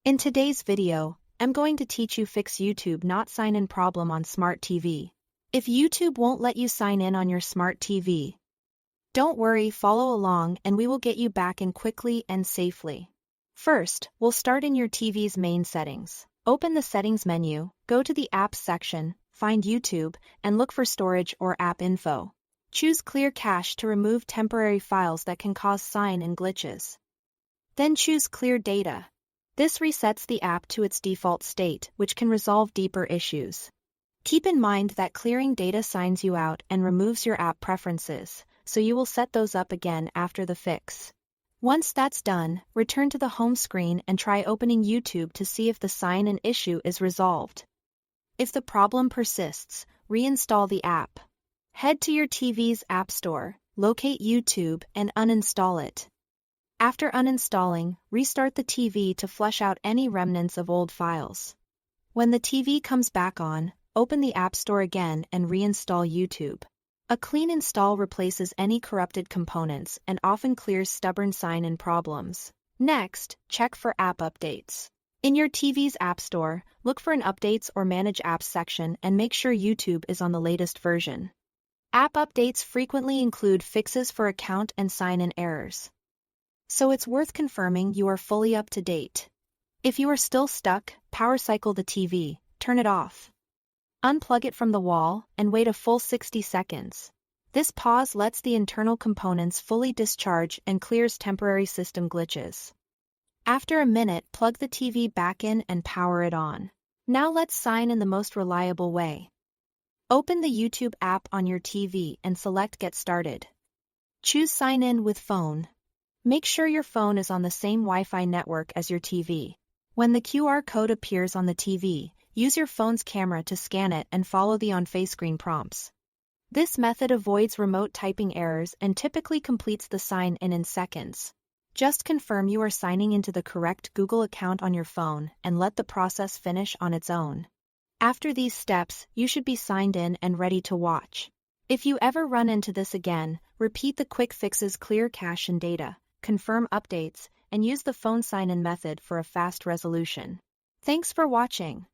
In today's video, I'm going to teach you fix YouTube not sign in problem on smart TV. If YouTube won't let you sign in on your smart TV, don't worry, follow along and we will get you back in quickly and safely. First, we'll start in your TV's main settings. Open the settings menu, go to the apps section, find YouTube, and look for storage or app info. Choose clear cache to remove temporary files that can cause sign-in glitches. Then choose clear data. This resets the app to its default state, which can resolve deeper issues. Keep in mind that clearing data signs you out and removes your app preferences, so you will set those up again after the fix. Once that's done, return to the home screen and try opening YouTube to see if the sign-in issue is resolved. If the problem persists, reinstall the app. Head to your TV's App Store, locate YouTube, and uninstall it. After uninstalling, restart the TV to flush out any remnants of old files. When the TV comes back on, open the App Store again and reinstall YouTube. A clean install replaces any corrupted components and often clears stubborn sign-in problems. Next, check for app updates. In your TV's App Store, look for an Updates or Manage Apps section and make sure YouTube is on the latest version. App updates frequently include fixes for account and sign-in errors, so it's worth confirming you are fully up to date. If you are still stuck, power cycle the TV, turn it off. Unplug it from the wall, and wait a full 60 seconds. This pause lets the internal components fully discharge and clears temporary system glitches. After a minute, plug the TV back in and power it on. Now let's sign in the most reliable way. Open the YouTube app on your TV and select Get Started. Choose Sign In with Phone. Make sure your phone is on the same Wi-Fi network as your TV. When the QR code appears on the TV, use your phone's camera to scan it and follow the on-face screen prompts. This method avoids remote typing errors and typically completes the sign-in in seconds. Just confirm you are signing into the correct Google account on your phone and let the process finish on its own. After these steps, you should be signed in and ready to watch. If you ever run into this again, repeat the quick fixes: clear cache and data, confirm updates, and use the phone sign-in method for a fast resolution. Thanks for watching.